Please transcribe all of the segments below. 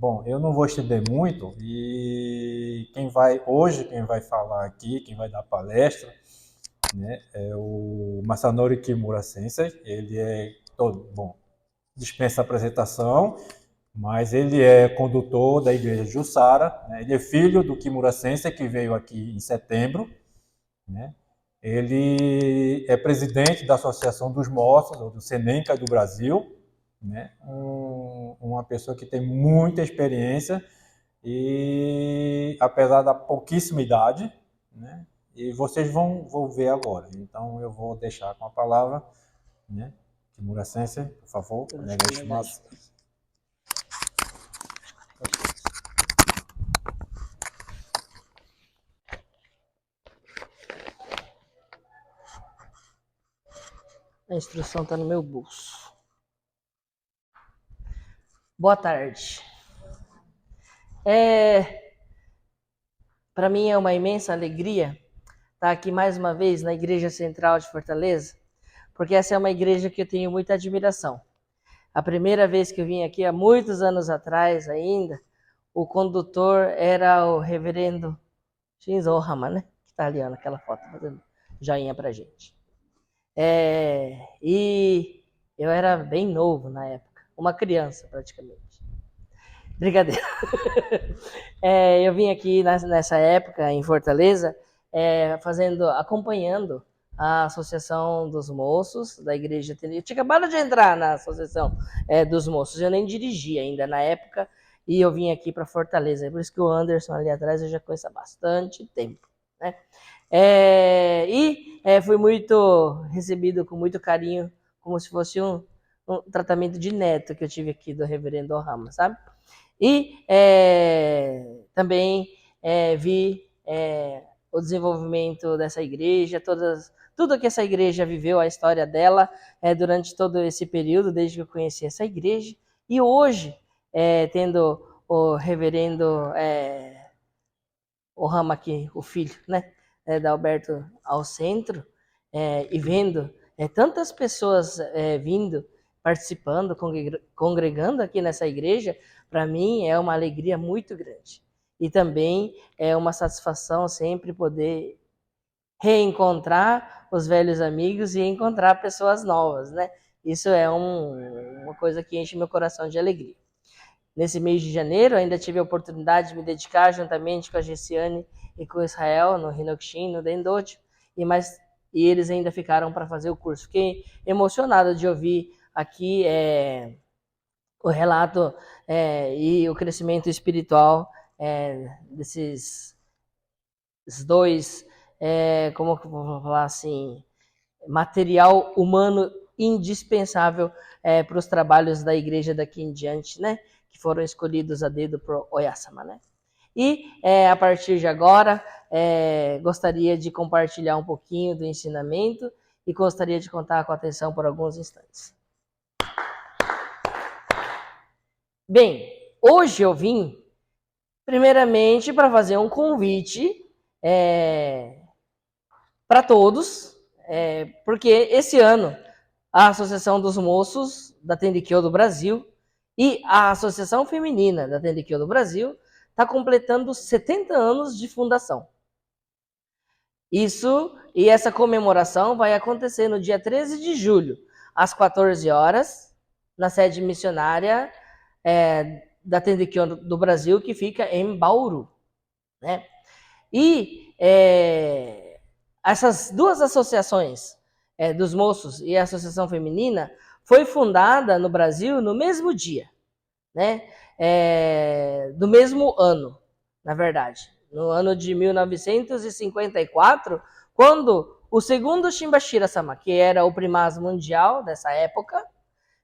Bom, eu não vou estender muito e quem vai falar aqui, quem vai dar palestra, né, é o Masanori Kimura Sensei. Ele é todo, bom, dispensa apresentação, mas ele é condutor da igreja Jussara, né? Ele é filho do Kimura Sensei, que veio aqui em setembro, né? Ele é presidente da Associação dos Moços, ou do Senenca do Brasil, né? Uma pessoa que tem muita experiência e apesar da pouquíssima idade, né? E vocês vão ver agora. Então eu vou deixar com a palavra, né? Kimura Sensei, por favor. A instrução está no meu bolso. Boa tarde. Para mim é uma imensa alegria estar aqui mais uma vez na Igreja Central de Fortaleza, porque essa é uma igreja que eu tenho muita admiração. A primeira vez que eu vim aqui, há muitos anos atrás ainda, o condutor era o reverendo Shinzo Ohama, né? Que está ali ó, naquela foto, fazendo joinha pra gente. E eu era bem novo na época, uma criança praticamente. Brincadeira. Eu vim aqui nessa época em Fortaleza, acompanhando a Associação dos Moços da Igreja Atendida. Eu tinha acabado de entrar na Associação dos Moços, eu nem dirigia ainda na época, e eu vim aqui para Fortaleza. Por isso que o Anderson ali atrás eu já conheço há bastante tempo, né? Fui muito recebido com muito carinho, como se fosse um tratamento de neto que eu tive aqui do reverendo Ohama, sabe? E também vi o desenvolvimento dessa igreja, tudo que essa igreja viveu, a história dela durante todo esse período, desde que eu conheci essa igreja. E hoje, tendo o reverendo Ohama aqui, o filho, né, da Alberto ao centro, e vendo tantas pessoas vindo, participando, congregando aqui nessa igreja, para mim é uma alegria muito grande. E também é uma satisfação sempre poder reencontrar os velhos amigos e encontrar pessoas novas, né? Isso é uma coisa que enche meu coração de alegria. Nesse mês de janeiro, ainda tive a oportunidade de me dedicar juntamente com a Gessiane e com o Israel no Hinokshin, no Dendojo, e eles ainda ficaram para fazer o curso. Fiquei emocionado de ouvir aqui o relato e o crescimento espiritual desses dois, como que eu vou falar assim, material humano indispensável para os trabalhos da igreja daqui em diante, né? Que foram escolhidos a dedo por Oyasama, né? E a partir de agora, gostaria de compartilhar um pouquinho do ensinamento e gostaria de contar com a atenção por alguns instantes. Bem, hoje eu vim, primeiramente, para fazer um convite para todos, porque esse ano a Associação dos Moços da Tendikyo do Brasil e a Associação Feminina da Tendikyo do Brasil está completando 70 anos de fundação. E essa comemoração vai acontecer no dia 13 de julho, às 14 horas, na sede missionária da Tendikyo do Brasil, que fica em Bauru, né? E essas duas associações, dos moços e a Associação Feminina, foi fundada no Brasil no mesmo dia, né? Do mesmo ano, na verdade. No ano de 1954, quando o segundo Shimbashira-sama, que era o primaz mundial dessa época,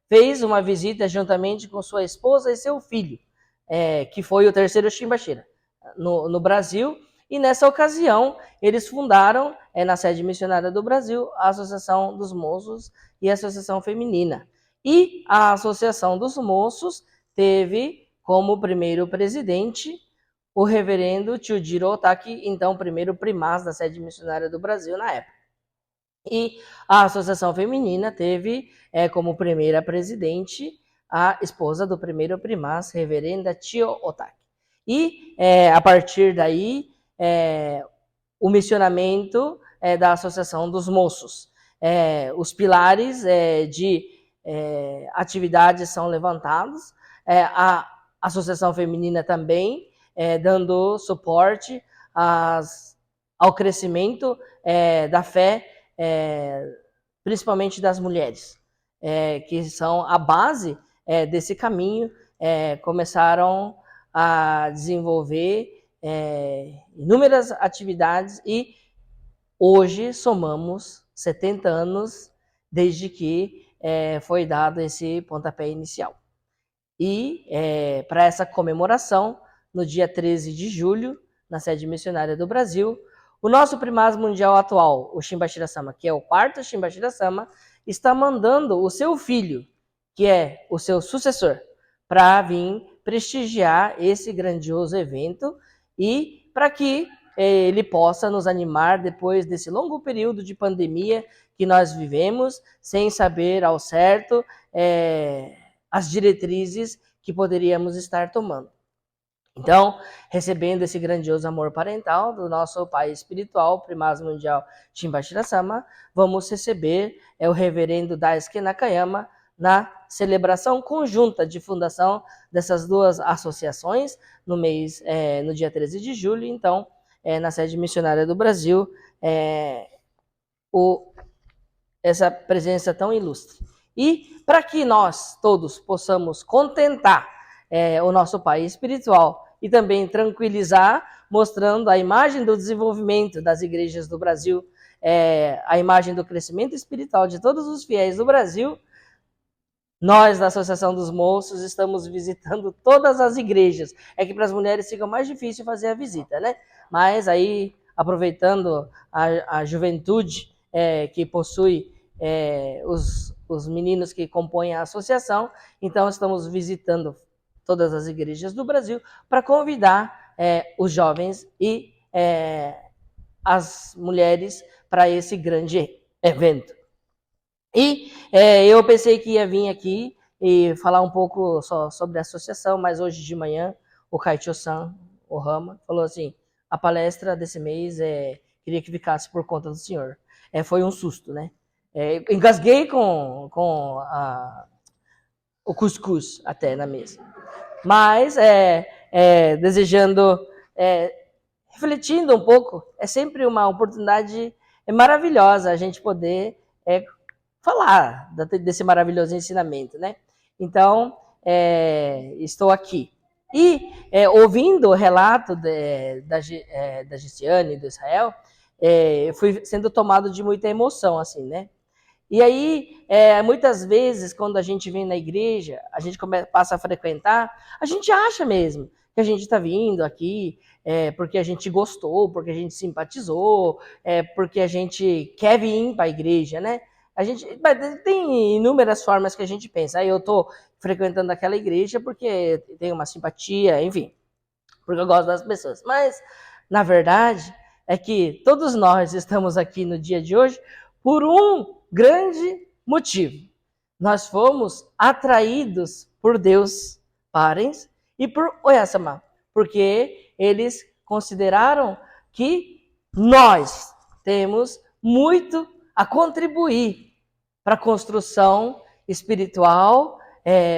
fez uma visita juntamente com sua esposa e seu filho, que foi o terceiro Shimbashira, no Brasil. E nessa ocasião, eles fundaram, na sede missionária do Brasil, a Associação dos Moços e a Associação Feminina. E a Associação dos Moços teve como primeiro presidente o reverendo Chujiro Otaki, então primeiro primaz da sede missionária do Brasil na época. E a Associação Feminina teve como primeira presidente a esposa do primeiro primaz, reverenda Chio Otaki. E, a partir daí, o missionamento da Associação dos Moços. Os pilares de atividades são levantados, a Associação Feminina também, dando suporte ao crescimento da fé, principalmente das mulheres, que são a base desse caminho. Começaram a desenvolver inúmeras atividades e hoje somamos 70 anos desde que foi dado esse pontapé inicial. E para essa comemoração, no dia 13 de julho, na sede missionária do Brasil, o nosso primaz mundial atual, o Shimbashira-sama, que é o quarto Shimbashira-sama, está mandando o seu filho, que é o seu sucessor, para vir prestigiar esse grandioso evento e para que ele possa nos animar depois desse longo período de pandemia que nós vivemos, sem saber ao certo as diretrizes que poderíamos estar tomando. Então, recebendo esse grandioso amor parental do nosso pai espiritual, primaz mundial Shimbashira-sama, vamos receber o reverendo Daisuke Nakayama na celebração conjunta de fundação dessas duas associações no dia 13 de julho. Então, na sede missionária do Brasil, essa presença tão ilustre. E para que nós todos possamos contentar o nosso pai espiritual e também tranquilizar, mostrando a imagem do desenvolvimento das igrejas do Brasil, a imagem do crescimento espiritual de todos os fiéis do Brasil, nós, da Associação dos Moços, estamos visitando todas as igrejas. É que para as mulheres fica mais difícil fazer a visita, né? Mas aí, aproveitando a juventude que possui os meninos que compõem a associação, então estamos visitando todas as igrejas do Brasil para convidar os jovens e as mulheres para esse grande evento. E eu pensei que ia vir aqui e falar um pouco só sobre a associação, mas hoje de manhã o Kaicho-san, o Rama, falou assim, a palestra desse mês queria que ficasse por conta do senhor. Foi um susto, né? Engasguei com o cuscuz até na mesa. Mas, desejando, refletindo um pouco, é sempre uma oportunidade maravilhosa a gente poder falar desse maravilhoso ensinamento, né? Então, estou aqui. E, ouvindo o relato da Gissiane e do Israel, fui sendo tomado de muita emoção, assim, né? E aí, muitas vezes, quando a gente vem na igreja, a gente passa a frequentar, a gente acha mesmo que a gente está vindo aqui porque a gente gostou, porque a gente simpatizou, porque a gente quer vir para a igreja, né? Tem inúmeras formas que a gente pensa. Aí eu estou frequentando aquela igreja porque tenho uma simpatia, enfim, porque eu gosto das pessoas. Mas, na verdade, é que todos nós estamos aqui no dia de hoje por um grande motivo. Nós fomos atraídos por Deus, parens, e por Oyasama, porque eles consideraram que nós temos muito a contribuir para a construção espiritual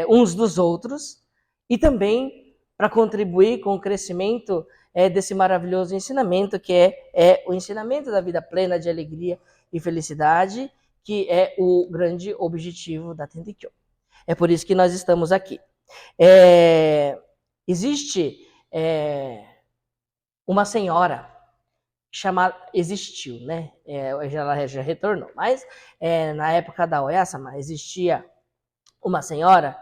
uns dos outros e também para contribuir com o crescimento desse maravilhoso ensinamento que é o ensinamento da vida plena de alegria e felicidade, que é o grande objetivo da Tendikyo. É por isso que nós estamos aqui. Existe uma senhora chamada, existiu, né? Ela já retornou, mas na época da Oyasama existia uma senhora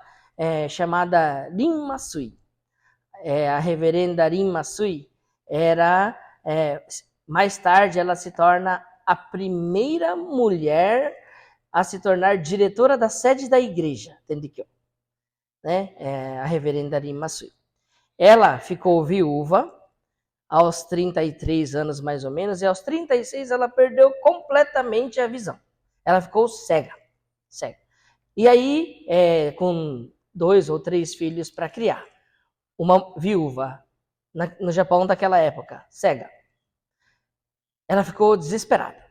chamada Rin Masui. A reverenda Rin Masui era, mais tarde, ela se torna a primeira mulher a se tornar diretora da sede da igreja, Tendikyo, né? A reverenda Rin Masui. Ela ficou viúva aos 33 anos, mais ou menos, e aos 36 ela perdeu completamente a visão. Ela ficou cega. E aí, com 2 ou 3 filhos para criar. Uma viúva no Japão daquela época, cega. Ela ficou desesperada.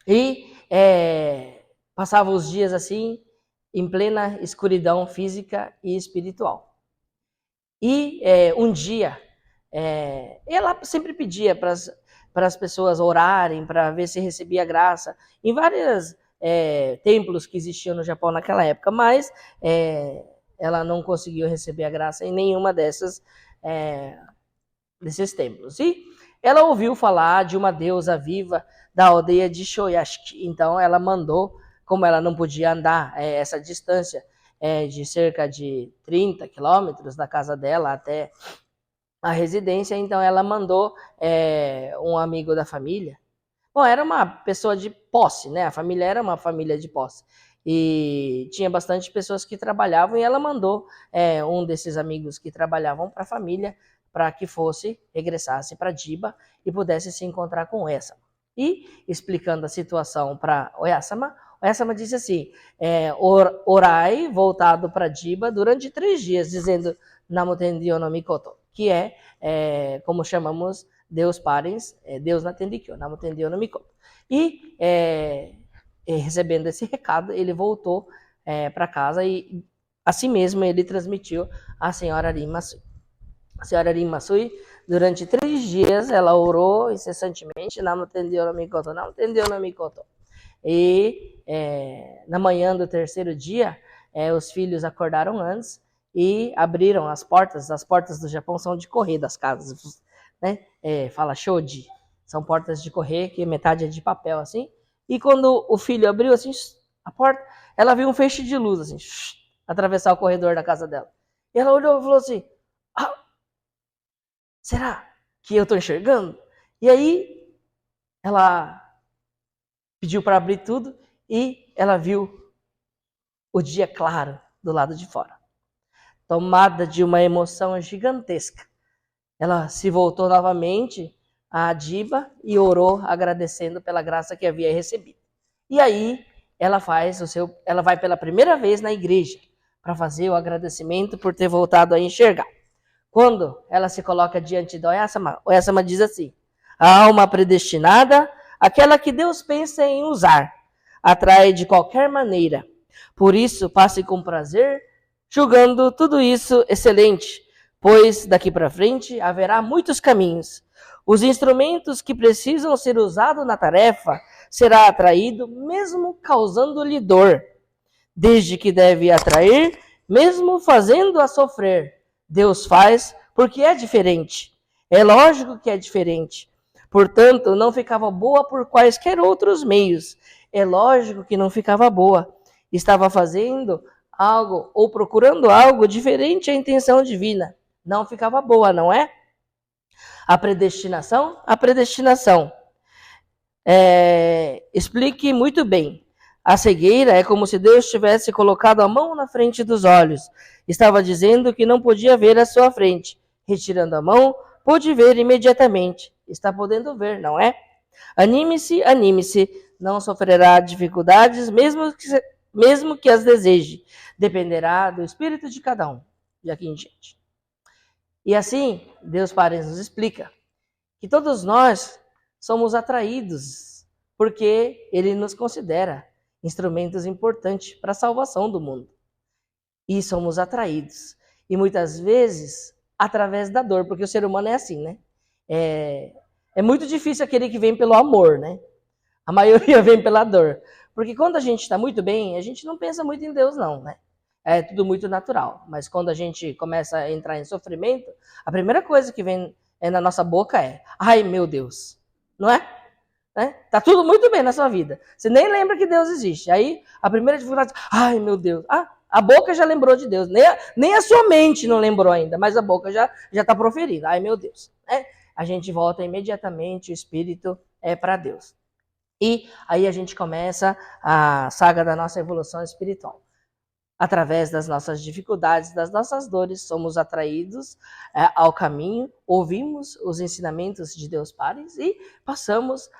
E passava os dias assim, em plena escuridão física e espiritual. E um dia, ela sempre pedia para as pessoas orarem, para ver se recebia graça, em vários templos que existiam no Japão naquela época, mas ela não conseguiu receber a graça em nenhuma desses templos. E ela ouviu falar de uma deusa viva da aldeia de Shoyashiki. Então ela mandou, como ela não podia andar essa distância de cerca de 30 quilômetros da casa dela até a residência, então ela mandou um amigo da família. Bom, era uma pessoa de posse, né? A família era uma família de posse. E tinha bastante pessoas que trabalhavam, e ela mandou um desses amigos que trabalhavam para a família para que regressasse para Jiba e pudesse se encontrar com Oyasama. E, explicando a situação para Oyasama, Oyasama disse assim, orai voltado para Jiba durante 3 dias, dizendo Namo Tenryo no Mikoto, que como chamamos Deus Parens, Deus na Tendikyo, Namo Tenryo no Mikoto. E recebendo esse recado, ele voltou para casa e assim mesmo ele transmitiu à senhora Rin Masui. A senhora Rin Masui, durante 3 dias, ela orou incessantemente, Namo Tenryo no Mikoto, Namo Tenryo no Mikoto. E na manhã do 3º dia, os filhos acordaram antes e abriram as portas. As portas do Japão são de correr das casas, né? Fala shoji, são portas de correr, que metade é de papel, assim. E quando o filho abriu assim a porta, ela viu um feixe de luz assim, atravessar o corredor da casa dela. E ela olhou e falou assim, será que eu estou enxergando? E aí ela pediu para abrir tudo e ela viu o dia claro do lado de fora. Tomada de uma emoção gigantesca, ela se voltou novamente a Jiba e orou agradecendo pela graça que havia recebido. E aí ela vai pela primeira vez na igreja para fazer o agradecimento por ter voltado a enxergar. Quando ela se coloca diante de Oyasama, Oyasama diz assim, a alma predestinada, aquela que Deus pensa em usar, atrai de qualquer maneira. Por isso, passe com prazer, julgando tudo isso excelente, pois daqui para frente haverá muitos caminhos. Os instrumentos que precisam ser usados na tarefa será atraído mesmo causando-lhe dor, desde que deve atrair, mesmo fazendo-a sofrer. Deus faz porque é diferente. É lógico que é diferente. Portanto, não ficava boa por quaisquer outros meios. É lógico que não ficava boa. Estava fazendo algo ou procurando algo diferente à intenção divina. Não ficava boa, não é? A predestinação? A predestinação. Explique muito bem. A cegueira é como se Deus tivesse colocado a mão na frente dos olhos. Estava dizendo que não podia ver à sua frente. Retirando a mão, pôde ver imediatamente. Está podendo ver, não é? Anime-se, anime-se. Não sofrerá dificuldades, mesmo que as deseje. Dependerá do espírito de cada um, de aqui em diante. E assim, Deus Parens nos explica que todos nós somos atraídos, porque Ele nos considera instrumentos importantes para a salvação do mundo. E somos atraídos. E muitas vezes, através da dor, porque o ser humano é assim, né? É muito difícil aquele que vem pelo amor, né? A maioria vem pela dor. Porque quando a gente está muito bem, a gente não pensa muito em Deus, não, né? É tudo muito natural. Mas quando a gente começa a entrar em sofrimento, a primeira coisa que vem na nossa boca é, ai meu Deus, não é? Tá tudo muito bem na sua vida. Você nem lembra que Deus existe. Aí a primeira dificuldade, ai meu Deus, a boca já lembrou de Deus. Nem a sua mente não lembrou ainda, mas a boca já está proferindo. Ai meu Deus. A gente volta imediatamente o espírito para Deus. E aí a gente começa a saga da nossa evolução espiritual. Através das nossas dificuldades, das nossas dores, somos atraídos ao caminho, ouvimos os ensinamentos de Deus Parens e passamos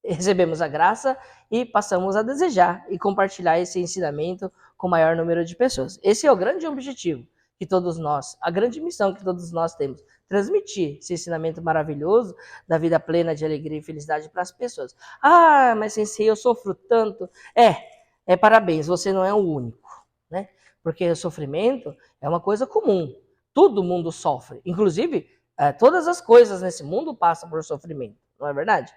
recebemos a graça e passamos a desejar e compartilhar esse ensinamento com o maior número de pessoas. Esse é o grande objetivo que todos nós, a grande missão que todos nós temos, transmitir esse ensinamento maravilhoso da vida plena de alegria e felicidade para as pessoas. Ah, mas sensei, eu sofro tanto. Parabéns, você não é o único, né? Porque o sofrimento é uma coisa comum. Todo mundo sofre. Inclusive, todas as coisas nesse mundo passam por sofrimento, não é verdade?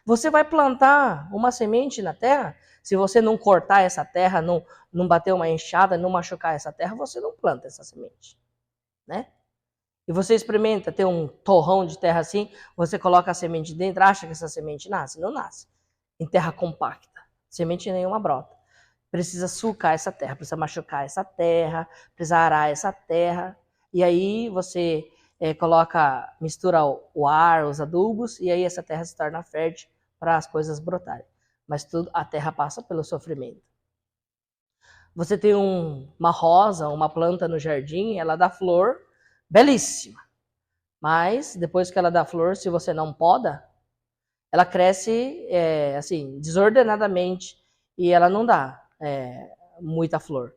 Você vai plantar uma semente na terra, se você não cortar essa terra, não bater uma enxada, não machucar essa terra, você não planta essa semente, né? E você experimenta ter um torrão de terra assim, você coloca a semente dentro, acha que essa semente nasce? Não nasce. Em terra compacta, semente nenhuma brota. Precisa sulcar essa terra, precisa machucar essa terra, precisa arar essa terra. E aí você mistura o ar, os adubos, e aí essa terra se torna fértil para as coisas brotarem. Mas a terra passa pelo sofrimento. Você tem uma rosa, uma planta no jardim, ela dá flor, belíssima. Mas depois que ela dá flor, se você não poda, ela cresce assim, desordenadamente e ela não dá muita flor.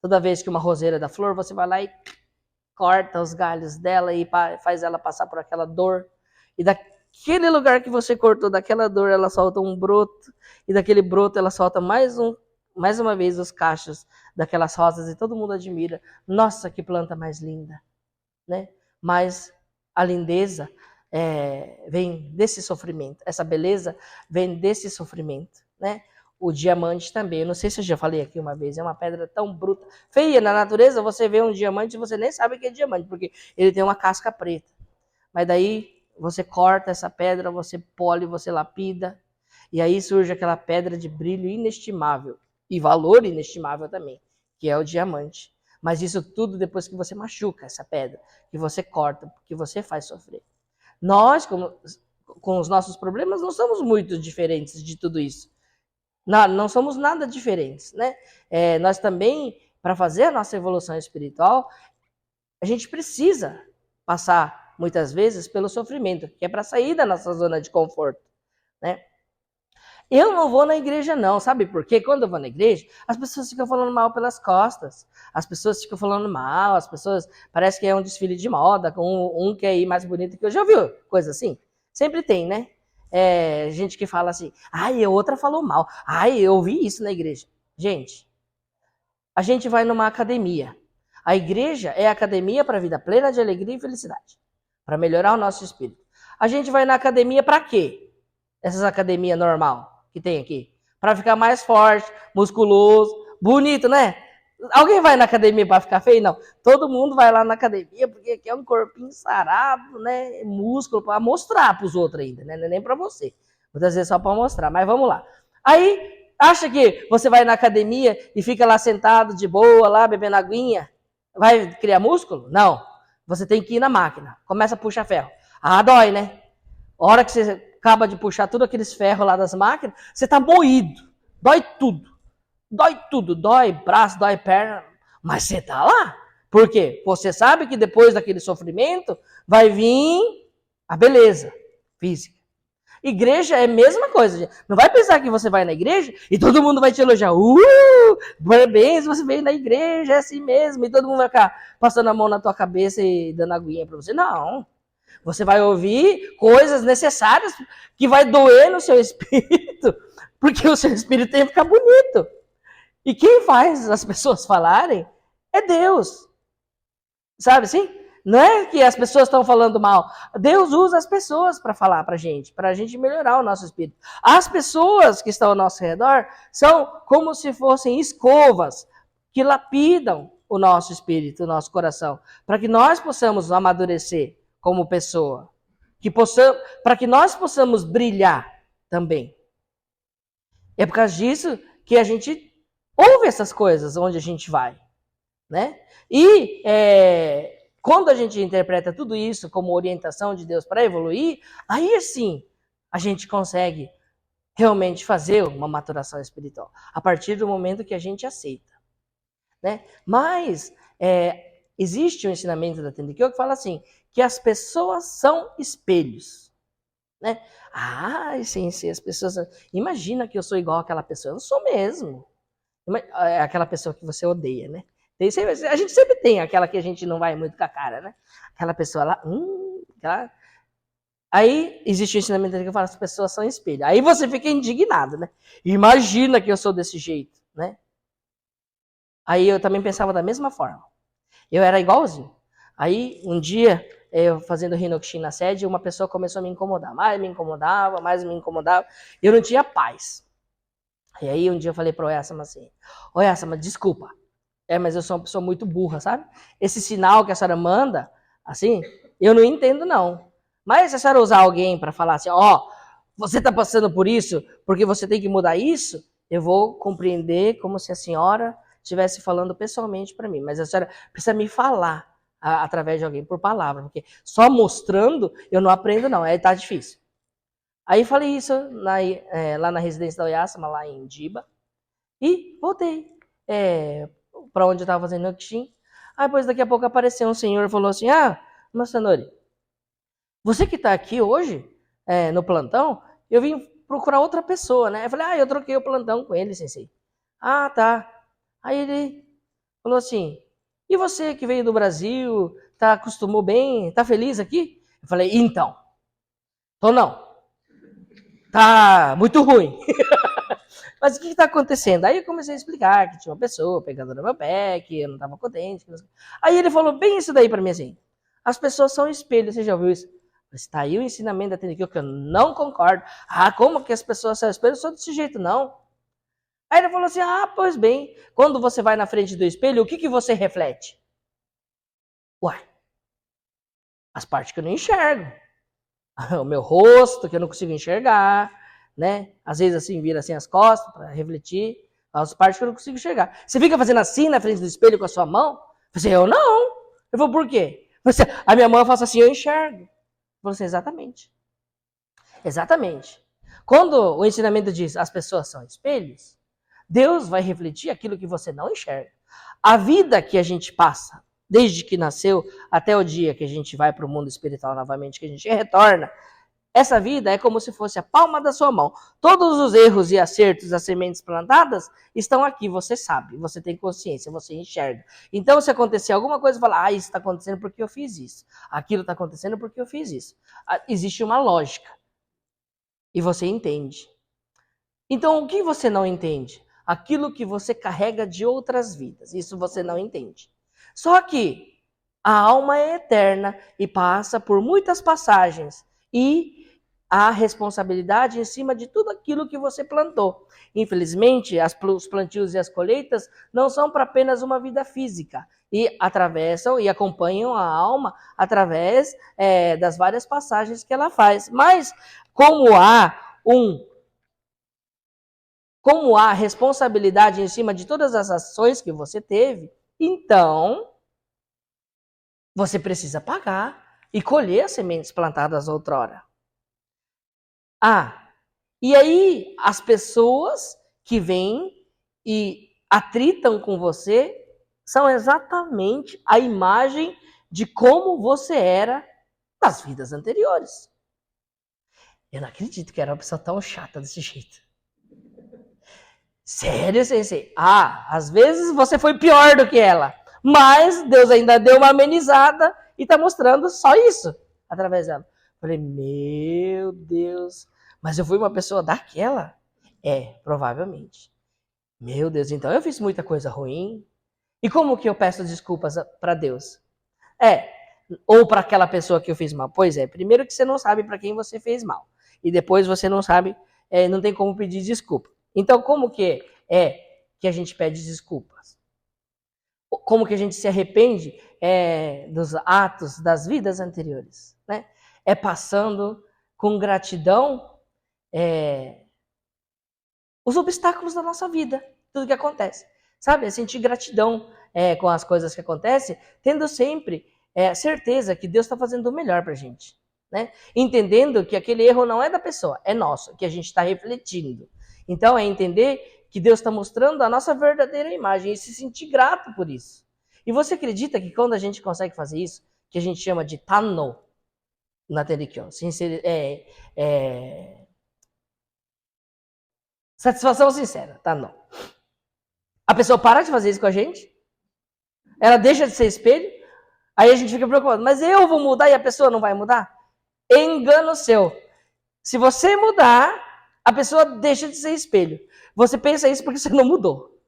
Toda vez que uma roseira dá flor, você vai lá e corta os galhos dela e faz ela passar por aquela dor. E daquele lugar que você cortou, daquela dor, ela solta um broto. E daquele broto ela solta mais uma vez os cachos daquelas rosas e todo mundo admira. Nossa, que planta mais linda, né? Mas a lindeza vem desse sofrimento. Essa beleza vem desse sofrimento, né? O diamante também. Eu não sei se eu já falei aqui uma vez. É uma pedra tão bruta. Feia. Na natureza, você vê um diamante e você nem sabe que é diamante, porque ele tem uma casca preta. Mas daí você corta essa pedra, você pole, você lapida. E aí surge aquela pedra de brilho inestimável. E valor inestimável também, que é o diamante. Mas isso tudo depois que você machuca essa pedra, que você corta, que você faz sofrer. Nós, com os nossos problemas, não somos muito diferentes de tudo isso. Não somos nada diferentes, né? Nós também, para fazer a nossa evolução espiritual, a gente precisa passar, muitas vezes, pelo sofrimento, que é para sair da nossa zona de conforto, né? Eu não vou na igreja não, sabe por quê? Quando eu vou na igreja, as pessoas ficam falando mal pelas costas, as pessoas ficam falando mal, as pessoas, parece que é um desfile de moda, com um que é ir mais bonito que eu. Já viu coisa assim? Sempre tem, né? Gente que fala assim, ai, outra falou mal, ai, eu ouvi isso na igreja. Gente, a gente vai numa academia. A igreja é a academia para a vida plena de alegria e felicidade, para melhorar o nosso espírito. A gente vai na academia para quê? Essas academias normal que tem aqui. Para ficar mais forte, musculoso, bonito, né? Alguém vai na academia para ficar feio? Não. Todo mundo vai lá na academia porque aqui é um corpinho sarado, né? Músculo para mostrar para os outros ainda, né? Não é nem para você. Muitas vezes só para mostrar, mas vamos lá. Aí, acha que você vai na academia e fica lá sentado de boa, lá bebendo aguinha? Vai criar músculo? Não. Você tem que ir na máquina. Começa a puxar ferro. Ah, dói, né? A hora que você acaba de puxar todos aqueles ferros lá das máquinas, você tá moído. Dói tudo. Dói tudo. Dói braço, dói perna. Mas você tá lá. Por quê? Você sabe que depois daquele sofrimento vai vir a beleza física. Igreja é a mesma coisa, gente. Não vai pensar que você vai na igreja e todo mundo vai te elogiar. Parabéns, você veio na igreja, é assim mesmo. E todo mundo vai ficar passando a mão na tua cabeça e dando aguinha pra você. Não. Você vai ouvir coisas necessárias que vai doer no seu espírito, porque o seu espírito tem que ficar bonito. E quem faz as pessoas falarem é Deus. Sabe assim? Não é que as pessoas estão falando mal. Deus usa as pessoas para falar para a gente melhorar o nosso espírito. As pessoas que estão ao nosso redor são como se fossem escovas que lapidam o nosso espírito, o nosso coração, para que nós possamos amadurecer como pessoa, para que nós possamos brilhar também. É por causa disso que a gente ouve essas coisas onde a gente vai, né? E quando a gente interpreta tudo isso como orientação de Deus para evoluir, aí sim a gente consegue realmente fazer uma maturação espiritual, a partir do momento que a gente aceita, né? Mas existe um ensinamento da Tendikyo que fala assim, que as pessoas são espelhos, né? Sim, as pessoas... Imagina que eu sou igual àquela pessoa. Eu não sou mesmo. É aquela pessoa que você odeia, né? A gente sempre tem aquela que a gente não vai muito com a cara, né? Aquela pessoa lá, aquela... Aí existe o ensinamento que eu falo, as pessoas são espelho. Aí você fica indignado, né? Imagina que eu sou desse jeito, né? Aí eu também pensava da mesma forma. Eu era igualzinho. Aí um dia, eu fazendo Hinokshin na sede, uma pessoa começou a me incomodar. Mais me incomodava, mais me incomodava. Eu não tinha paz. E aí um dia eu falei pro Oyasama assim, Oyasama, desculpa. Mas eu sou uma pessoa muito burra, sabe? Esse sinal que a senhora manda, assim, eu não entendo não. Mas se a senhora usar alguém para falar assim, você está passando por isso porque você tem que mudar isso, eu vou compreender como se a senhora estivesse falando pessoalmente para mim. Mas a senhora precisa me falar através de alguém, por palavra, porque só mostrando eu não aprendo não, aí tá difícil. Aí falei isso lá na residência da Oyasama, lá em Jiba, e voltei para onde eu estava fazendo o Kishin. Aí depois daqui a pouco apareceu um senhor e falou assim, Masanori, você que está aqui hoje, no plantão, eu vim procurar outra pessoa, né? Eu falei, eu troquei o plantão com ele, sensei. Ah, tá. Aí ele falou assim, e você que veio do Brasil, acostumou bem, tá feliz aqui? Eu falei, então, tô não. Tá muito ruim. Mas o que está acontecendo? Aí eu comecei a explicar que tinha uma pessoa pegando no meu pé, que eu não estava contente. Aí ele falou bem isso daí para mim assim, as pessoas são espelhos, você já ouviu isso? Está aí o ensinamento da Tenrikyo que eu não concordo. Como que as pessoas são espelhos? Eu sou desse jeito, não. Aí ele falou assim, pois bem, quando você vai na frente do espelho, o que você reflete? Uai, as partes que eu não enxergo. O meu rosto, que eu não consigo enxergar, né? Às vezes assim, vira assim as costas para refletir, as partes que eu não consigo enxergar. Você fica fazendo assim na frente do espelho com a sua mão? Você, eu não. Eu vou, por quê? Você, a minha mão eu faço assim, eu enxergo. Você, exatamente. Exatamente. Quando o ensinamento diz as pessoas são espelhos, Deus vai refletir aquilo que você não enxerga. A vida que a gente passa, desde que nasceu até o dia que a gente vai para o mundo espiritual novamente, que a gente retorna, essa vida é como se fosse a palma da sua mão. Todos os erros e acertos das sementes plantadas estão aqui, você sabe, você tem consciência, você enxerga. Então, se acontecer alguma coisa, fala, isso está acontecendo porque eu fiz isso. Aquilo está acontecendo porque eu fiz isso. Existe uma lógica. E você entende. Então, o que você não entende? Aquilo que você carrega de outras vidas. Isso você não entende. Só que a alma é eterna e passa por muitas passagens. E há responsabilidade em cima de tudo aquilo que você plantou. Infelizmente, os plantios e as colheitas não são para apenas uma vida física. E atravessam e acompanham a alma através das várias passagens que ela faz. Mas, como há responsabilidade em cima de todas as ações que você teve, então você precisa pagar e colher as sementes plantadas outrora. E aí as pessoas que vêm e atritam com você são exatamente a imagem de como você era nas vidas anteriores. Eu não acredito que era uma pessoa tão chata desse jeito. Sério, sensei? Às vezes você foi pior do que ela. Mas Deus ainda deu uma amenizada e está mostrando só isso através dela. Falei, meu Deus. Mas eu fui uma pessoa daquela? Provavelmente. Meu Deus, então eu fiz muita coisa ruim. E como que eu peço desculpas para Deus? Ou para aquela pessoa que eu fiz mal? Pois primeiro que você não sabe para quem você fez mal. E depois você não sabe, não tem como pedir desculpa. Então, como que que a gente pede desculpas? Como que a gente se arrepende dos atos das vidas anteriores? Né? Passando com gratidão os obstáculos da nossa vida, tudo que acontece. Sabe? É sentir gratidão com as coisas que acontecem, tendo sempre certeza que Deus está fazendo o melhor para a gente. Né? Entendendo que aquele erro não é da pessoa, é nosso, que a gente está refletindo. Então, é entender que Deus está mostrando a nossa verdadeira imagem e se sentir grato por isso. E você acredita que quando a gente consegue fazer isso, que a gente chama de Tanno na Tenrikyo, satisfação sincera, Tanno. A pessoa para de fazer isso com a gente, ela deixa de ser espelho, aí a gente fica preocupado, mas eu vou mudar e a pessoa não vai mudar? Engano seu. Se você mudar, a pessoa deixa de ser espelho. Você pensa isso porque você não mudou.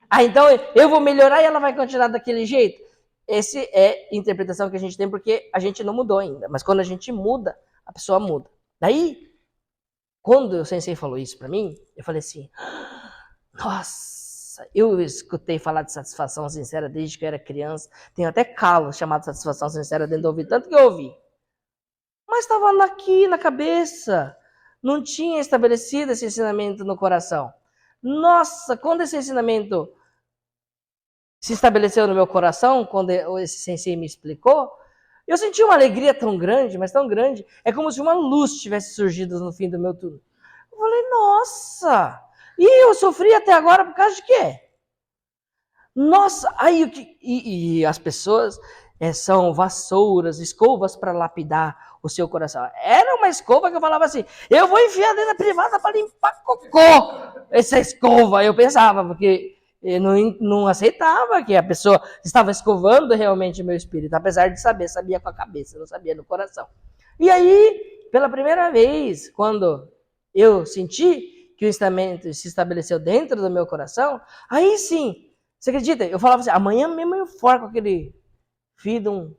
Ah, então eu vou melhorar e ela vai continuar daquele jeito? Essa é a interpretação que a gente tem porque a gente não mudou ainda. Mas quando a gente muda, a pessoa muda. Daí, quando o sensei falou isso pra mim, eu falei assim, nossa, eu escutei falar de satisfação sincera desde que eu era criança. Tenho até calo chamado satisfação sincera dentro do ouvido, tanto que eu ouvi. Mas estava aqui na cabeça. Não tinha estabelecido esse ensinamento no coração. Nossa, quando esse ensinamento se estabeleceu no meu coração, quando esse sensei me explicou, eu senti uma alegria tão grande, mas tão grande, é como se uma luz tivesse surgido no fim do meu túnel. Eu falei, nossa, e eu sofri até agora por causa de quê? Nossa, aí e as pessoas são vassouras, escovas para lapidar o seu coração. Era uma escova que eu falava assim, eu vou enfiar dentro da privada para limpar cocô. Essa escova, eu pensava, porque eu não aceitava que a pessoa estava escovando realmente o meu espírito, apesar de saber, sabia com a cabeça, não sabia no coração. E aí, pela primeira vez, quando eu senti que o ensinamento se estabeleceu dentro do meu coração, aí sim, você acredita? Eu falava assim, amanhã mesmo eu forco aquele filho.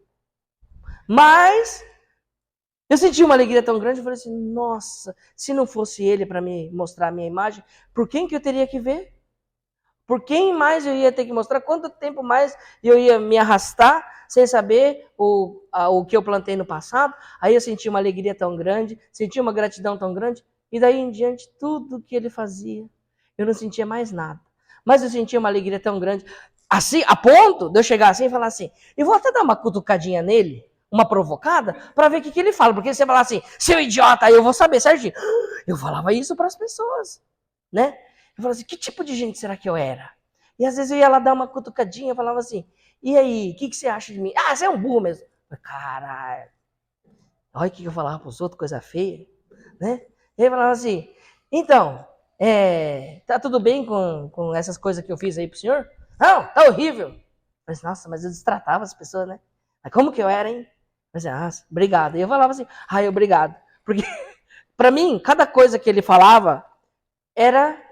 Mas eu senti uma alegria tão grande, eu falei assim, nossa, se não fosse ele para me mostrar a minha imagem, por quem que eu teria que ver? Por quem mais eu ia ter que mostrar? Quanto tempo mais eu ia me arrastar sem saber o que eu plantei no passado? Aí eu senti uma alegria tão grande, senti uma gratidão tão grande, e daí em diante, tudo que ele fazia, eu não sentia mais nada. Mas eu sentia uma alegria tão grande, assim, a ponto de eu chegar assim e falar assim, eu vou até dar uma cutucadinha nele, uma provocada, para ver o que ele fala. Porque se você falar assim, seu idiota, aí eu vou saber certinho. Eu falava isso para as pessoas, né? Eu falava assim, que tipo de gente será que eu era? E às vezes eu ia lá dar uma cutucadinha, eu falava assim, e aí, o que você acha de mim? Ah, você é um burro mesmo. Caralho, olha o que eu falava para os outros, coisa feia, né? E aí eu falava assim, então, tá tudo bem com essas coisas que eu fiz aí pro senhor? Não, tá horrível. Mas, nossa, mas eu destratava as pessoas, né? Mas como que eu era, hein? Mas, obrigado. E eu falava assim, obrigado. Porque, para mim, cada coisa que ele falava era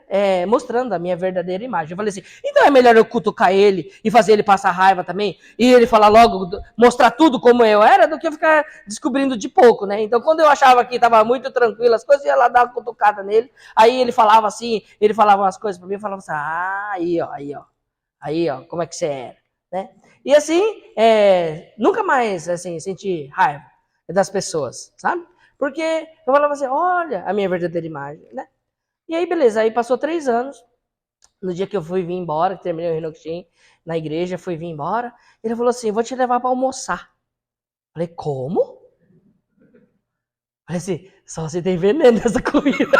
mostrando a minha verdadeira imagem. Eu falei assim, então é melhor eu cutucar ele e fazer ele passar raiva também, e ele falar logo, mostrar tudo como eu era, do que eu ficar descobrindo de pouco, né? Então, quando eu achava que estava muito tranquilo as coisas, eu ia lá dar uma cutucada nele, aí ele falava assim, ele falava umas coisas para mim, eu falava assim, aí, ó, como é que você era, né? E assim, nunca mais, assim, senti raiva das pessoas, sabe? Porque eu falava assim, olha a minha verdadeira imagem, né? E aí, beleza, aí passou 3 anos, no dia que eu fui vir embora, que terminei o Hinokshin, na igreja, fui vir embora, ele falou assim, vou te levar para almoçar. Falei, como? Falei assim, só se tem veneno nessa comida.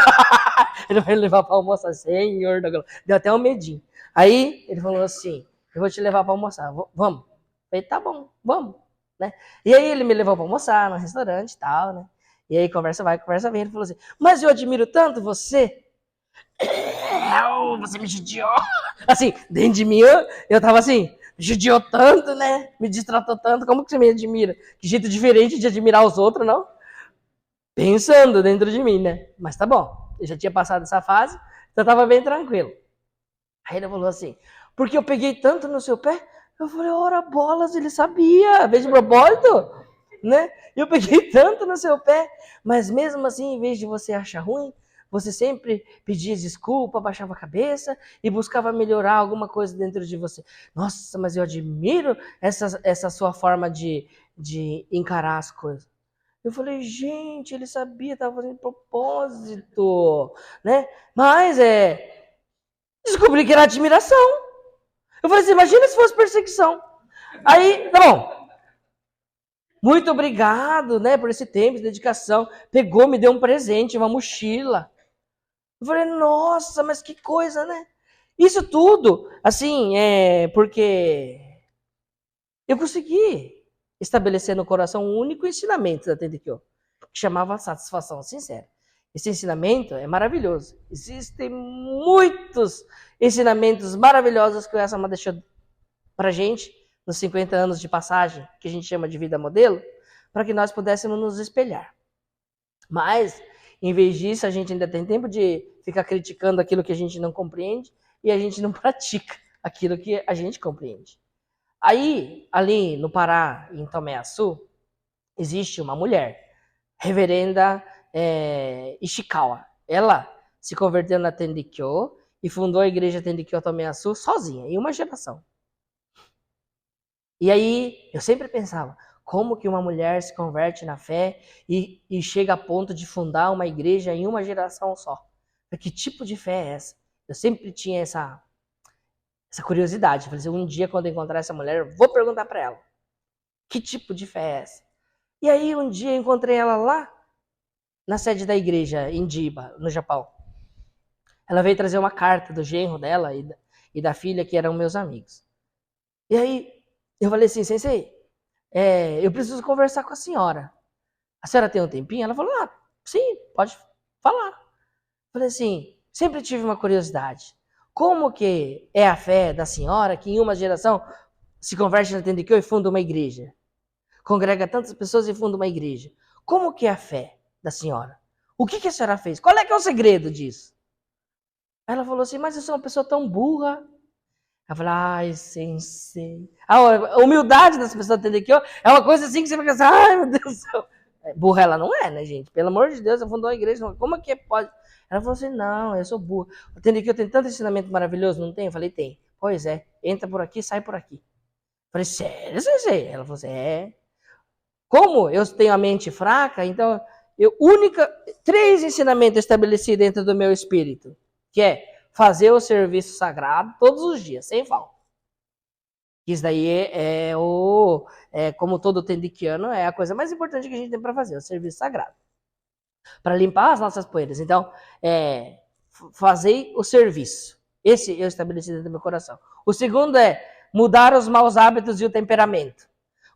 Ele vai me levar para almoçar, senhor da glória. Deu até um medinho. Aí, ele falou assim, eu vou te levar para almoçar, vamos. Falei, tá bom, vamos. Né? E aí ele me levou para almoçar no restaurante e tal, né? E aí conversa vai, conversa vem, ele falou assim, mas eu admiro tanto você, você me judiou. Assim, dentro de mim, eu tava assim, judiou tanto, né? Me distratou tanto, como que você me admira? Que jeito diferente de admirar os outros, não? Pensando dentro de mim, né? Mas tá bom, eu já tinha passado essa fase, então eu tava bem tranquilo. Aí ele falou assim, porque eu peguei tanto no seu pé, eu falei, ora bolas, ele sabia, veio de propósito, né? Eu peguei tanto no seu pé, mas mesmo assim, em vez de você achar ruim, você sempre pedia desculpa, baixava a cabeça e buscava melhorar alguma coisa dentro de você. Nossa, mas eu admiro essa sua forma de encarar as coisas. Eu falei, gente, ele sabia, estava fazendo propósito, né? Mas descobri que era admiração. Eu falei assim, imagina se fosse perseguição. Aí, tá bom. Muito obrigado, né, por esse tempo de dedicação. Pegou, me deu um presente, uma mochila. Eu falei, nossa, mas que coisa, né? Isso tudo, assim, porque eu consegui estabelecer no coração um único ensinamento da Tendikyo, que chamava satisfação sincera. Esse ensinamento é maravilhoso. Existem muitos ensinamentos maravilhosos que o Essama deixou para a gente nos 50 anos de passagem, que a gente chama de vida modelo, para que nós pudéssemos nos espelhar. Mas, em vez disso, a gente ainda tem tempo de ficar criticando aquilo que a gente não compreende e a gente não pratica aquilo que a gente compreende. Aí, ali no Pará, em Tomé-Açu, existe uma mulher, reverenda Ishikawa. Ela se converteu na Tendikyo e fundou a igreja Tendikyo Tomé-Açu sozinha, em uma geração. E aí, eu sempre pensava, como que uma mulher se converte na fé e chega a ponto de fundar uma igreja em uma geração só? Que tipo de fé é essa? Eu sempre tinha essa curiosidade. Eu falei assim, um dia, quando eu encontrar essa mulher, eu vou perguntar para ela, que tipo de fé é essa? E aí, um dia, eu encontrei ela lá, na sede da igreja, em Chiba, no Japão. Ela veio trazer uma carta do genro dela e da filha, que eram meus amigos. E aí, eu falei assim, sensei, eu preciso conversar com a senhora. A senhora tem um tempinho? Ela falou, sim, pode falar. Eu falei assim, sempre tive uma curiosidade. Como que é a fé da senhora que em uma geração se converte na Tendikyo e funda uma igreja? Congrega tantas pessoas e funda uma igreja. Como que é a fé da senhora? O que a senhora fez? Qual é que é o segredo disso? Ela falou assim, mas eu sou uma pessoa tão burra. Eu falei, ai, sensei. A humildade das pessoas da Tendikyo é uma coisa assim que você fica assim, ai, meu Deus do céu. Burra ela não é, né, gente? Pelo amor de Deus, ela fundou uma igreja. Como é que pode? Ela falou assim, não, eu sou burra. O Tendikyo tem tanto ensinamento maravilhoso, não tem? Eu falei, tem. Pois é, entra por aqui, sai por aqui. Eu falei, sério, sensei? Ela falou assim, Como eu tenho a mente fraca, então, 3 ensinamentos estabeleci dentro do meu espírito, que é fazer o serviço sagrado todos os dias, sem falta. Isso daí como todo tendiquiano, é a coisa mais importante que a gente tem para fazer, o serviço sagrado. Para limpar as nossas poeiras. Então, fazer o serviço. Esse eu estabeleci dentro do meu coração. O segundo é mudar os maus hábitos e o temperamento.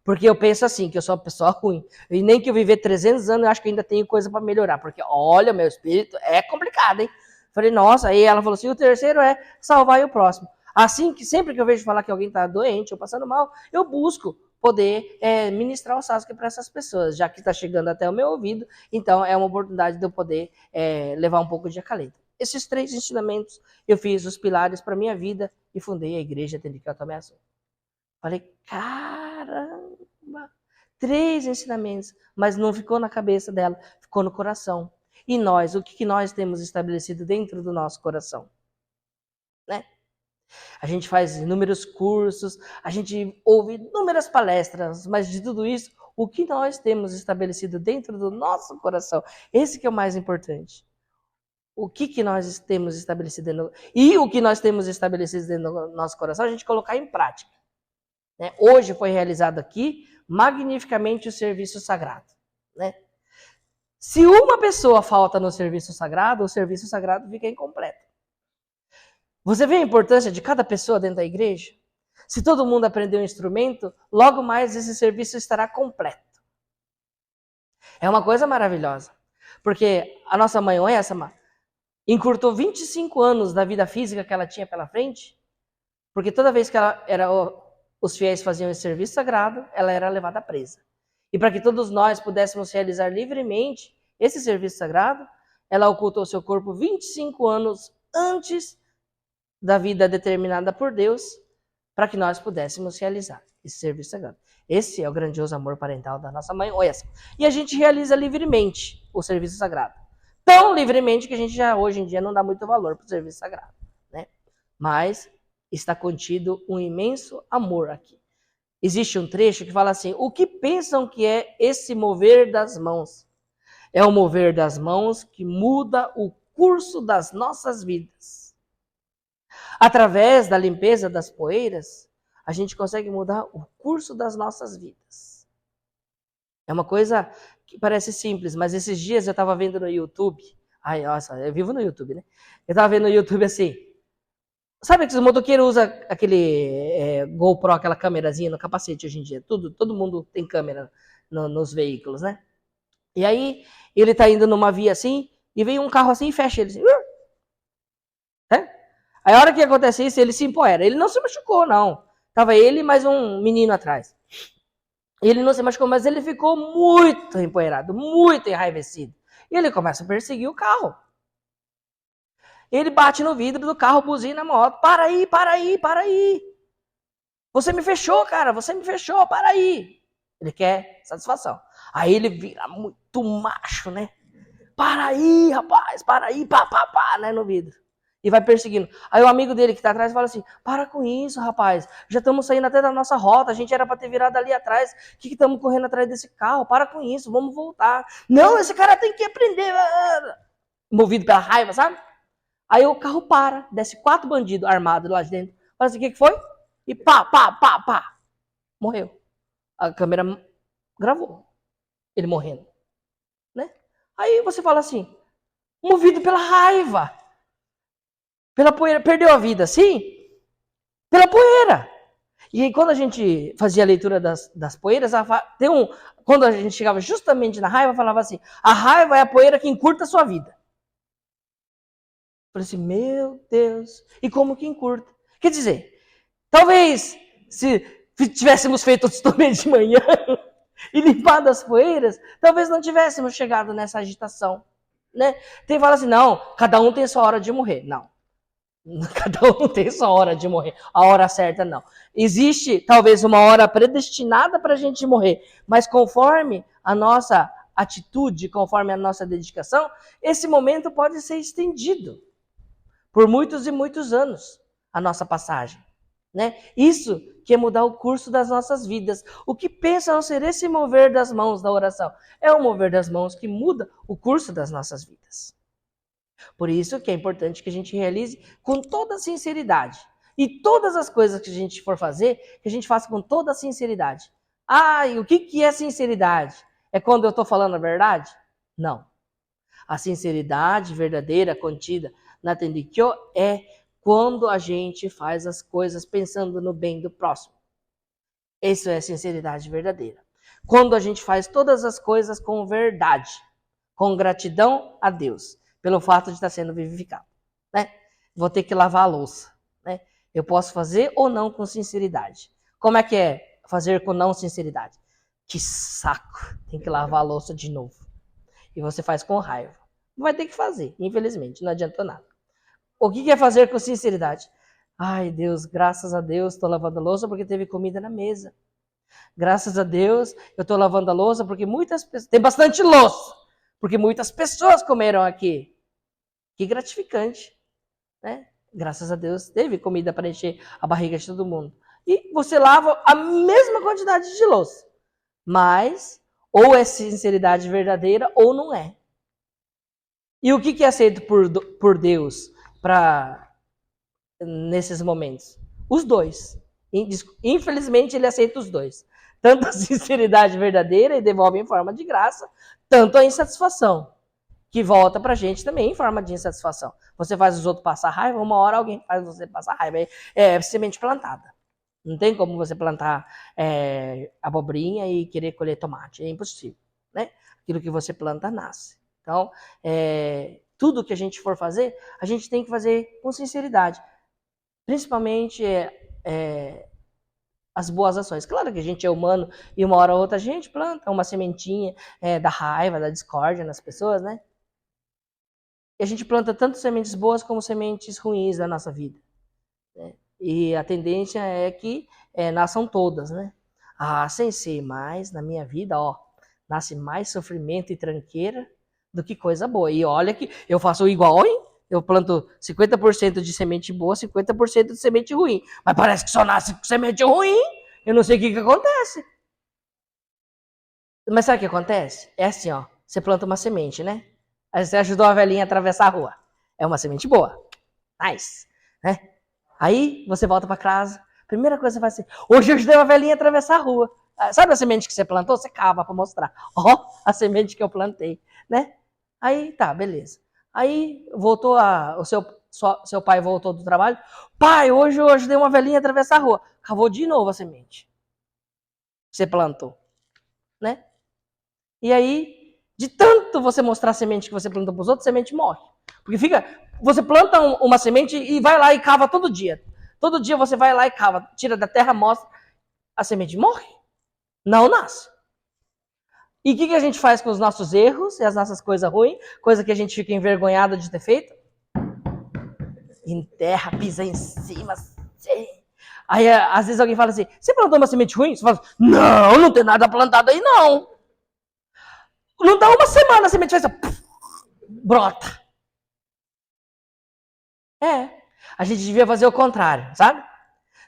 Porque eu penso assim, que eu sou uma pessoa ruim. E nem que eu viver 300 anos, eu acho que ainda tenho coisa para melhorar. Porque, olha, meu espírito é complicado, hein? Falei, nossa, aí ela falou assim, o terceiro é salvar o próximo. Assim, que sempre que eu vejo falar que alguém está doente ou passando mal, eu busco poder ministrar o Sasuke para essas pessoas, já que está chegando até o meu ouvido, então é uma oportunidade de eu poder levar um pouco de acalento. Esses 3 ensinamentos eu fiz os pilares para minha vida e fundei a igreja Tendikyo Tomé-Açu. Falei, caramba, 3 ensinamentos, mas não ficou na cabeça dela, ficou no coração. E nós, o que nós temos estabelecido dentro do nosso coração? Né? A gente faz inúmeros cursos, a gente ouve inúmeras palestras, mas de tudo isso, o que nós temos estabelecido dentro do nosso coração? Esse que é o mais importante. O que nós temos estabelecido e o que nós temos estabelecido dentro do nosso coração, a gente colocar em prática. Né? Hoje foi realizado aqui, magnificamente, o serviço sagrado. Né? Se uma pessoa falta no serviço sagrado, o serviço sagrado fica incompleto. Você vê a importância de cada pessoa dentro da igreja? Se todo mundo aprender um instrumento, logo mais esse serviço estará completo. É uma coisa maravilhosa. Porque a nossa mãe Oesama encurtou 25 anos da vida física que ela tinha pela frente, porque toda vez que os fiéis faziam esse serviço sagrado, ela era levada presa. E para que todos nós pudéssemos realizar livremente esse serviço sagrado, ela ocultou seu corpo 25 anos antes da vida determinada por Deus, para que nós pudéssemos realizar esse serviço sagrado. Esse é o grandioso amor parental da nossa mãe Oesama. E a gente realiza livremente o serviço sagrado. Tão livremente que a gente já hoje em dia não dá muito valor para o serviço sagrado. Né? Mas está contido um imenso amor aqui. Existe um trecho que fala assim, o que pensam que é esse mover das mãos? É o mover das mãos que muda o curso das nossas vidas. Através da limpeza das poeiras, a gente consegue mudar o curso das nossas vidas. É uma coisa que parece simples, mas esses dias eu estava vendo no YouTube, ai, nossa, eu vivo no YouTube, né? Eu estava vendo no YouTube assim, sabe que os motoqueiros usam aquele GoPro, aquela câmerazinha no capacete hoje em dia? Todo mundo tem câmera nos veículos, né? E aí, ele tá indo numa via assim, e vem um carro assim e fecha ele assim. Aí a hora que acontece isso, ele se empoeira. Ele não se machucou, não. Tava ele e mais um menino atrás. Ele não se machucou, mas ele ficou muito empoeirado, muito enraivecido. E ele começa a perseguir o carro. Ele bate no vidro do carro, buzina a moto. Para aí, para aí, para aí. Você me fechou, cara, você me fechou, para aí. Ele quer satisfação. Aí ele vira muito macho, né? Para aí, rapaz, para aí, pá, pá, pá, né, no vidro. E vai perseguindo. Aí o amigo dele que tá atrás fala assim, para com isso, rapaz. Já estamos saindo até da nossa rota, a gente era para ter virado ali atrás. O que estamos correndo atrás desse carro? Para com isso, vamos voltar. Não, esse cara tem que aprender. Movido pela raiva, sabe? Aí o carro para, desce 4 bandidos armados lá de dentro. Fala assim, o que foi? E pá, pá, pá, pá. Morreu. A câmera gravou ele morrendo, né? Aí você fala assim, movido pela raiva, pela poeira, perdeu a vida, sim? Pela poeira. E aí, quando a gente fazia a leitura das poeiras, quando a gente chegava justamente na raiva, falava assim, a raiva é a poeira que encurta a sua vida. Eu falei assim, meu Deus, e como que encurta? Quer dizer, talvez se tivéssemos feito o tostão de manhã e limpado as poeiras, talvez não tivéssemos chegado nessa agitação, né? Tem fala assim, não, cada um tem sua hora de morrer. Não, cada um tem sua hora de morrer. A hora certa, não. Existe, talvez, uma hora predestinada para a gente morrer, mas conforme a nossa atitude, conforme a nossa dedicação, esse momento pode ser estendido por muitos e muitos anos, a nossa passagem. Né? Isso que é mudar o curso das nossas vidas. O que pensam ser esse mover das mãos da oração? É o mover das mãos que muda o curso das nossas vidas. Por isso que é importante que a gente realize com toda a sinceridade. E todas as coisas que a gente for fazer, que a gente faça com toda a sinceridade. Ah, e o que é sinceridade? É quando eu estou falando a verdade? Não. A sinceridade verdadeira, contida na Tendikyo, é quando a gente faz as coisas pensando no bem do próximo. Isso é sinceridade verdadeira. Quando a gente faz todas as coisas com verdade, com gratidão a Deus, pelo fato de estar sendo vivificado. Né? Vou ter que lavar a louça. Né? Eu posso fazer ou não com sinceridade. Como é que é fazer com não sinceridade? Que saco, tem que lavar a louça de novo. E você faz com raiva. Vai ter que fazer, infelizmente, não adiantou nada. O que é fazer com sinceridade? Ai, Deus, graças a Deus, estou lavando a louça porque teve comida na mesa. Graças a Deus, eu estou lavando a louça porque muitas pessoas... Tem bastante louça, porque muitas pessoas comeram aqui. Que gratificante, né? Graças a Deus, teve comida para encher a barriga de todo mundo. E você lava a mesma quantidade de louça. Mas, ou é sinceridade verdadeira, ou não é. E o que é aceito por Deus nesses momentos? Os dois. Infelizmente, ele aceita os dois. Tanto a sinceridade verdadeira e devolve em forma de graça, tanto a insatisfação, que volta pra gente também em forma de insatisfação. Você faz os outros passar raiva, uma hora alguém faz você passar raiva. É semente plantada. Não tem como você plantar abobrinha e querer colher tomate. É impossível. Né? Aquilo que você planta, nasce. Então, tudo que a gente for fazer, a gente tem que fazer com sinceridade. Principalmente as boas ações. Claro que a gente é humano e uma hora ou outra a gente planta uma sementinha da raiva, da discórdia nas pessoas, né? E a gente planta tanto sementes boas como sementes ruins na nossa vida. Né? E a tendência é que nasçam todas, né? Sem ser mais, na minha vida, nasce mais sofrimento e tranqueira do que coisa boa. E olha que eu faço igual, hein? Eu planto 50% de semente boa, 50% de semente ruim. Mas parece que só nasce semente ruim. Eu não sei o que acontece. Mas sabe o que acontece? É assim, você planta uma semente, né? Aí você ajudou a velhinha a atravessar a rua. É uma semente boa. Nice. Né? Aí você volta para casa. Primeira coisa que você vai ser, hoje eu ajudei uma velhinha a atravessar a rua. Sabe a semente que você plantou? Você cava para mostrar. A semente que eu plantei. Né? Aí tá, beleza. Aí voltou o seu pai voltou do trabalho. Pai, hoje eu ajudei uma velhinha a atravessar a rua. Cavou de novo a semente. Você plantou. Né? E aí De tanto você mostrar a semente que você plantou para os outros, a semente morre. Porque você planta uma semente e vai lá e cava todo dia. Todo dia você vai lá e cava, tira da terra, mostra, a semente morre. Não nasce. E o que a gente faz com os nossos erros e as nossas coisas ruins, coisa que a gente fica envergonhado de ter feito? Enterra, pisa em cima. Aí, às vezes, alguém fala assim, você plantou uma semente ruim? Você fala, não tem nada plantado aí, não. Não dá uma semana, a semente vai assim, brota. A gente devia fazer o contrário, sabe?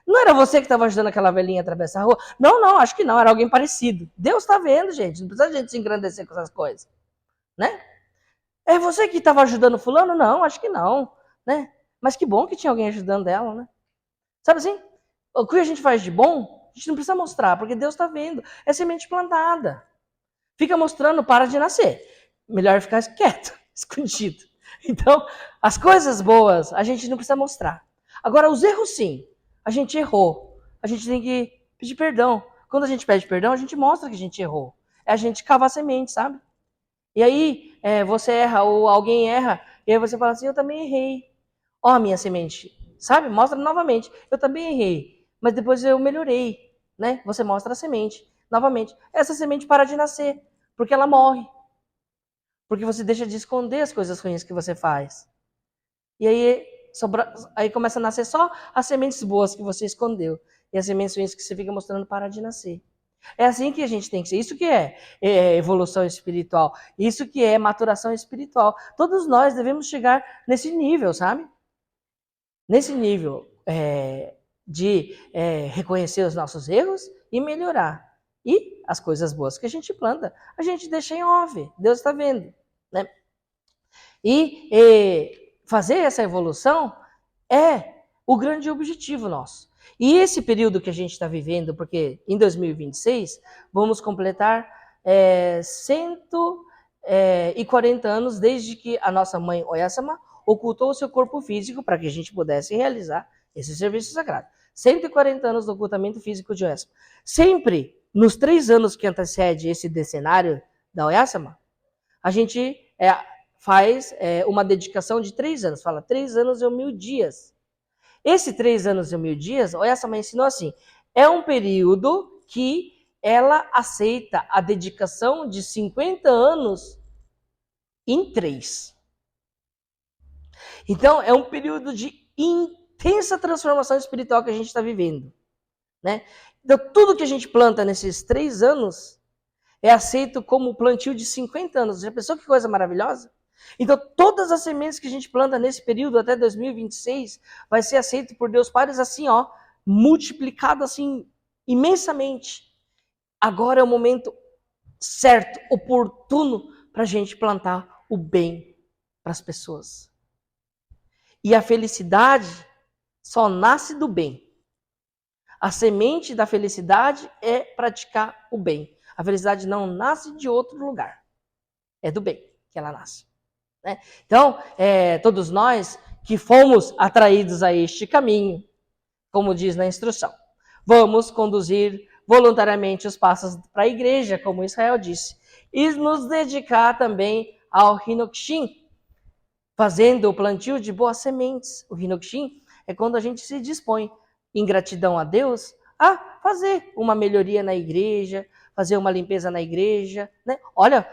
Não era você que estava ajudando aquela velhinha a atravessar a rua? Não, acho que não, era alguém parecido. Deus está vendo, gente, não precisa a gente se engrandecer com essas coisas, né? É você que estava ajudando fulano? Não, acho que não, né? Mas que bom que tinha alguém ajudando ela, né? Sabe assim? O que a gente faz de bom, a gente não precisa mostrar, porque Deus está vendo. É semente plantada. Fica mostrando, para de nascer. Melhor ficar quieto, escondido. Então, as coisas boas, a gente não precisa mostrar. Agora, os erros, sim. A gente errou. A gente tem que pedir perdão. Quando a gente pede perdão, a gente mostra que a gente errou. É a gente cavar semente, sabe? E aí, você erra ou alguém erra, e aí você fala assim, eu também errei. Ó, minha semente, sabe? Mostra novamente. Eu também errei, mas depois eu melhorei, né? Você mostra a semente novamente. Essa semente para de nascer, porque ela morre. Porque você deixa de esconder as coisas ruins que você faz. E aí começa a nascer só as sementes boas que você escondeu. E as sementes ruins que você fica mostrando para de nascer. É assim que a gente tem que ser. Isso que é evolução espiritual. Isso que é maturação espiritual. Todos nós devemos chegar nesse nível, sabe? Nesse nível de reconhecer os nossos erros e melhorar. E as coisas boas que a gente planta, a gente deixa em off. Deus está vendo, né? E fazer essa evolução é o grande objetivo nosso. E esse período que a gente está vivendo, porque em 2026 vamos completar 140 anos desde que a nossa mãe Oyasama ocultou o seu corpo físico para que a gente pudesse realizar esse serviço sagrado. 140 anos do ocultamento físico de Oyasama. Sempre, nos 3 anos que antecede esse decenário da Oyasama, a gente faz uma dedicação de 3 anos. Fala, 3 anos e 1000 dias. Esse 3 anos e 1000 dias, Oyasama ensinou assim, é um período que ela aceita a dedicação de 50 anos em 3. Então, é um período de intensa transformação espiritual que a gente está vivendo, né? Então, tudo que a gente planta nesses 3 anos é aceito como plantio de 50 anos. Já pensou que coisa maravilhosa? Então, todas as sementes que a gente planta nesse período até 2026 vai ser aceito por Deus Pai assim, ó, multiplicado assim imensamente. Agora é o momento certo, oportuno para a gente plantar o bem para as pessoas. E a felicidade só nasce do bem. A semente da felicidade é praticar o bem. A felicidade não nasce de outro lugar. É do bem que ela nasce. Né? Então, todos nós que fomos atraídos a este caminho, como diz na instrução, vamos conduzir voluntariamente os passos para a igreja, como Israel disse, e nos dedicar também ao Hinokshin, fazendo o plantio de boas sementes. O Hinokshin é quando a gente se dispõe, em gratidão a Deus, a fazer uma melhoria na igreja, fazer uma limpeza na igreja. Né? Olha,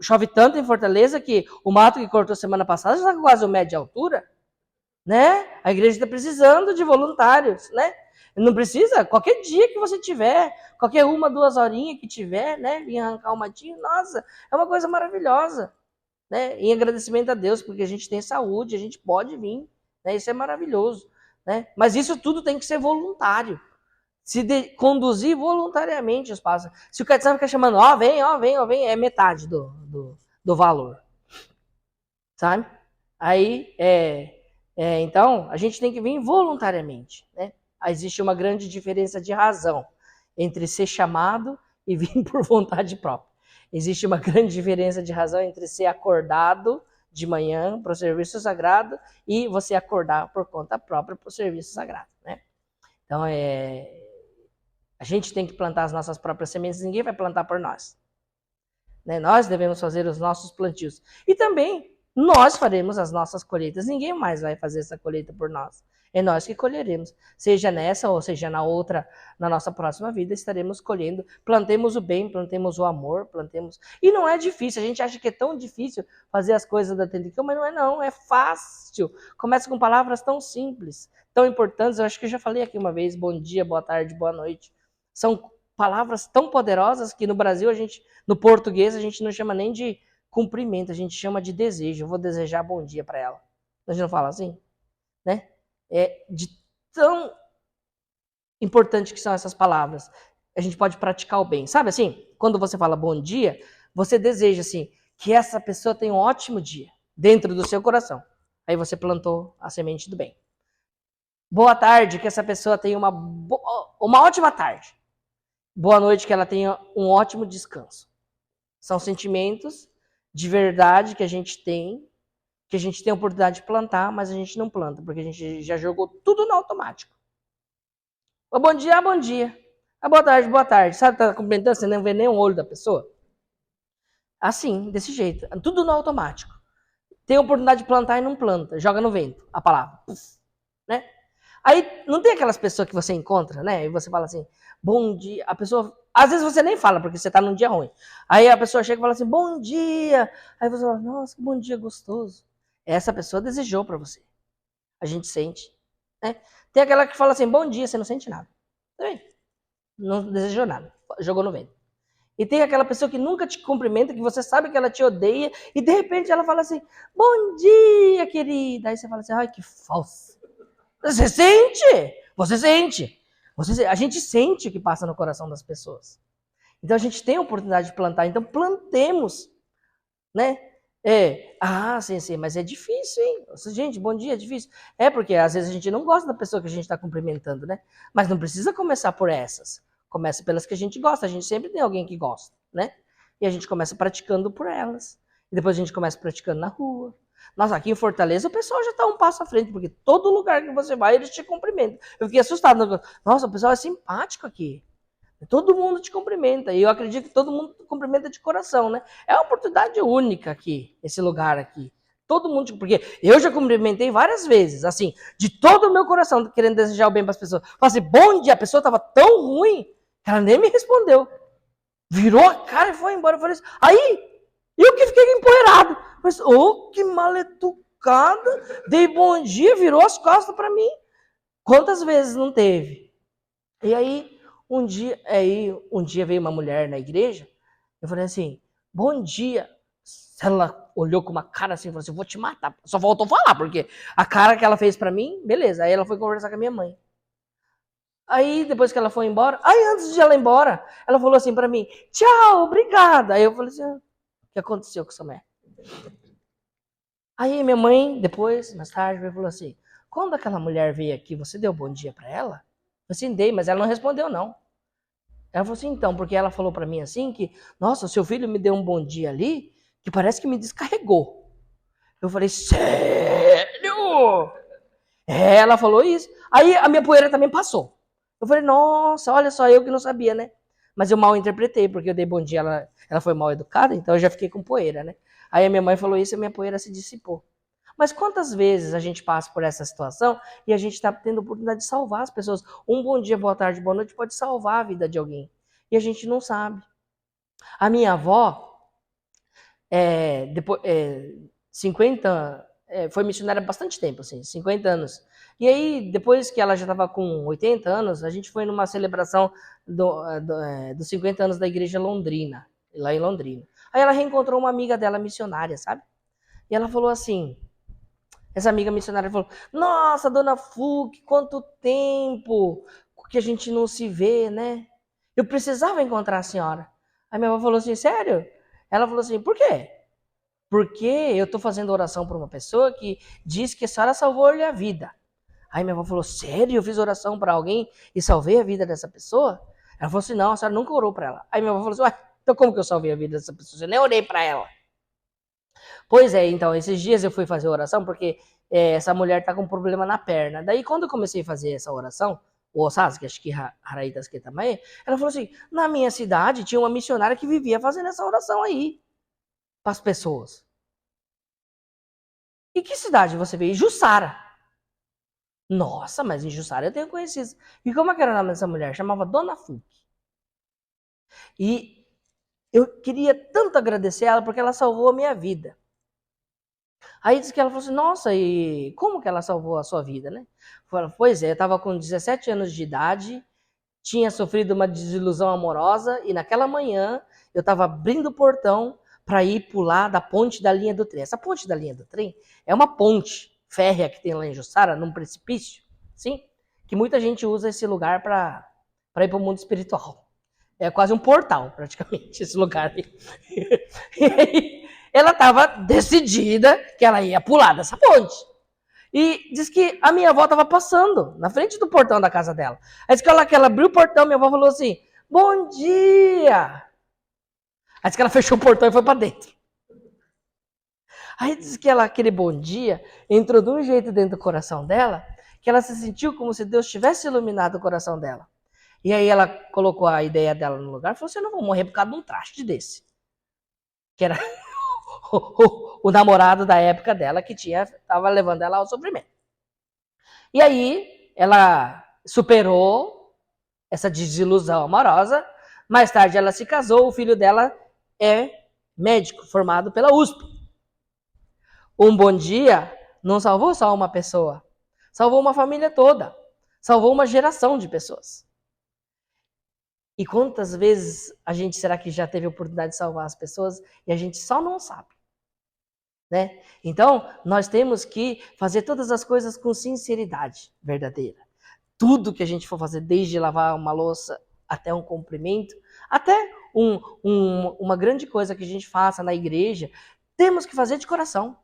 chove tanto em Fortaleza que o mato que cortou semana passada já está com quase 1 metro de altura. Né? A igreja está precisando de voluntários. Né? Não precisa, qualquer dia que você tiver, qualquer 1, 2 horinhas que tiver, né? Vir arrancar um matinho, nossa, é uma coisa maravilhosa. Né? Em agradecimento a Deus, porque a gente tem saúde, a gente pode vir, né? Isso é maravilhoso, né? Mas isso tudo tem que ser voluntário, conduzir voluntariamente os passos. Se o catecismo fica chamando, vem, é metade do valor, sabe? Aí, então, a gente tem que vir voluntariamente, né? Existe uma grande diferença de razão entre ser chamado e vir por vontade própria. Existe uma grande diferença de razão entre ser acordado de manhã para o serviço sagrado e você acordar por conta própria para o serviço sagrado, né? Então, a gente tem que plantar as nossas próprias sementes, ninguém vai plantar por nós. né? Nós devemos fazer os nossos plantios. E também nós faremos as nossas colheitas. Ninguém mais vai fazer essa colheita por nós. É nós que colheremos. Seja nessa ou seja na outra, na nossa próxima vida, estaremos colhendo. Plantemos o bem, plantemos o amor, plantemos... E não é difícil. A gente acha que é tão difícil fazer as coisas da Tendicão, mas não é não. É fácil. Começa com palavras tão simples, tão importantes. Eu acho que eu já falei aqui uma vez, bom dia, boa tarde, boa noite. São palavras tão poderosas que no Brasil, no português, a gente não chama nem de cumprimento, a gente chama de desejo. Eu vou desejar bom dia para ela. A gente não fala assim? Né? É de tão importante que são essas palavras. A gente pode praticar o bem. Sabe assim? Quando você fala bom dia, você deseja assim, que essa pessoa tenha um ótimo dia dentro do seu coração. Aí você plantou a semente do bem. Boa tarde, que essa pessoa tenha uma ótima tarde. Boa noite, que ela tenha um ótimo descanso. São sentimentos de verdade que a gente tem a oportunidade de plantar, mas a gente não planta, porque a gente já jogou tudo no automático. O bom dia, bom dia. A boa tarde, boa tarde. Sabe, tá cumprimentando, você não vê nem o olho da pessoa? Assim, desse jeito. Tudo no automático. Tem a oportunidade de plantar e não planta. Joga no vento a palavra. Né? Aí, não tem aquelas pessoas que você encontra, né? E você fala assim, bom dia. A pessoa... Às vezes você nem fala, porque você tá num dia ruim. Aí a pessoa chega e fala assim, bom dia. Aí você fala, nossa, que bom dia gostoso. Essa pessoa desejou para você. A gente sente. Né? Tem aquela que fala assim, bom dia, você não sente nada. Tá bem? Não desejou nada. Jogou no vento. E tem aquela pessoa que nunca te cumprimenta, que você sabe que ela te odeia, e de repente ela fala assim, bom dia, querida. Aí você fala assim, ai, que falso. Você sente? Você sente. A gente sente o que passa no coração das pessoas. Então a gente tem a oportunidade de plantar. Então plantemos, né? Sim, mas é difícil, hein? Gente, bom dia, é difícil. É porque às vezes a gente não gosta da pessoa que a gente está cumprimentando, né? Mas não precisa começar por essas. Começa pelas que a gente gosta. A gente sempre tem alguém que gosta, né? E a gente começa praticando por elas. E depois a gente começa praticando na rua. Nossa, aqui em Fortaleza o pessoal já está um passo à frente, porque todo lugar que você vai, eles te cumprimentam. Eu fiquei assustado. Nossa, o pessoal é simpático aqui. Todo mundo te cumprimenta, e eu acredito que todo mundo cumprimenta de coração, né? É uma oportunidade única aqui, esse lugar aqui. Todo mundo, porque eu já cumprimentei várias vezes, assim, de todo o meu coração, querendo desejar o bem para as pessoas. Falei assim, bom dia, a pessoa estava tão ruim que ela nem me respondeu. Virou a cara e foi embora. Eu falei assim, aí, eu que fiquei empoeirado. Falei assim, oh, que maleducada. Dei bom dia, virou as costas para mim. Quantas vezes não teve? E aí, um dia veio uma mulher na igreja, eu falei assim, bom dia. Ela olhou com uma cara assim e falou assim, vou te matar. Só faltou falar, porque a cara que ela fez pra mim, beleza. Aí ela foi conversar com a minha mãe. Aí, depois que ela foi embora, antes de ela ir embora, ela falou assim pra mim, tchau, obrigada. Aí eu falei assim, o que aconteceu com essa mulher? Aí minha mãe, depois, mais tarde, falou assim, quando aquela mulher veio aqui, você deu bom dia pra ela? Eu assim, dei, mas ela não respondeu, não. Ela falou assim, então, porque ela falou pra mim assim que, nossa, seu filho me deu um bom dia ali, que parece que me descarregou. Eu falei, sério? Ela falou isso. Aí a minha poeira também passou. Eu falei, nossa, olha só, eu que não sabia, né? Mas eu mal interpretei, porque eu dei bom dia, ela foi mal educada, então eu já fiquei com poeira, né? Aí a minha mãe falou isso e a minha poeira se dissipou. Mas quantas vezes a gente passa por essa situação e a gente está tendo a oportunidade de salvar as pessoas? Um bom dia, boa tarde, boa noite pode salvar a vida de alguém. E a gente não sabe. A minha avó, depois, 50, foi missionária há bastante tempo, assim, 50 anos. E aí, depois que ela já estava com 80 anos, a gente foi numa celebração dos 50 anos da igreja Londrina, lá em Londrina. Aí ela reencontrou uma amiga dela missionária, sabe? E ela falou assim, essa amiga missionária falou, nossa, dona Fuc, quanto tempo que a gente não se vê, né? Eu precisava encontrar a senhora. Aí minha avó falou assim, sério? Ela falou assim, por quê? Porque eu estou fazendo oração por uma pessoa que diz que a senhora salvou-lhe a vida. Aí minha avó falou, sério? Eu fiz oração para alguém e salvei a vida dessa pessoa? Ela falou assim, não, a senhora nunca orou para ela. Aí minha avó falou assim, ué, então como que eu salvei a vida dessa pessoa? Eu nem orei para ela. Pois é, então, esses dias eu fui fazer oração porque essa mulher tá com um problema na perna. Daí, quando eu comecei a fazer essa oração, o Osasco, acho que Haraitas que também, ela falou assim, na minha cidade tinha uma missionária que vivia fazendo essa oração aí para as pessoas. E que cidade você veio? Jussara. Nossa, mas em Jussara eu tenho conhecido. E como é que era o nome dessa mulher? Chamava Dona Fulk. E eu queria tanto agradecer ela porque ela salvou a minha vida. Aí disse que ela falou assim, nossa, e como que ela salvou a sua vida, né? Falei, pois é, eu estava com 17 anos de idade, tinha sofrido uma desilusão amorosa e naquela manhã eu estava abrindo o portão para ir pular da ponte da linha do trem. Essa ponte da linha do trem é uma ponte férrea que tem lá em Jussara, num precipício, sim, que muita gente usa esse lugar para ir para o mundo espiritual. É quase um portal, praticamente, esse lugar aí. E aí, ela estava decidida que ela ia pular dessa ponte. E diz que a minha avó estava passando na frente do portão da casa dela. Aí diz que ela abriu o portão, minha avó falou assim, bom dia! Aí diz que ela fechou o portão e foi para dentro. Aí diz que aquele bom dia entrou de um jeito dentro do coração dela, que ela se sentiu como se Deus tivesse iluminado o coração dela. E aí ela colocou a ideia dela no lugar e falou assim, eu não vou morrer por causa de um traste desse. Que era o namorado da época dela que estava levando ela ao sofrimento. E aí ela superou essa desilusão amorosa. Mais tarde ela se casou, o filho dela é médico formado pela USP. Um bom dia não salvou só uma pessoa, salvou uma família toda, salvou uma geração de pessoas. E quantas vezes a gente será que já teve a oportunidade de salvar as pessoas e a gente só não sabe? Né? Então, nós temos que fazer todas as coisas com sinceridade verdadeira. Tudo que a gente for fazer, desde lavar uma louça até um cumprimento, até uma grande coisa que a gente faça na igreja, temos que fazer de coração.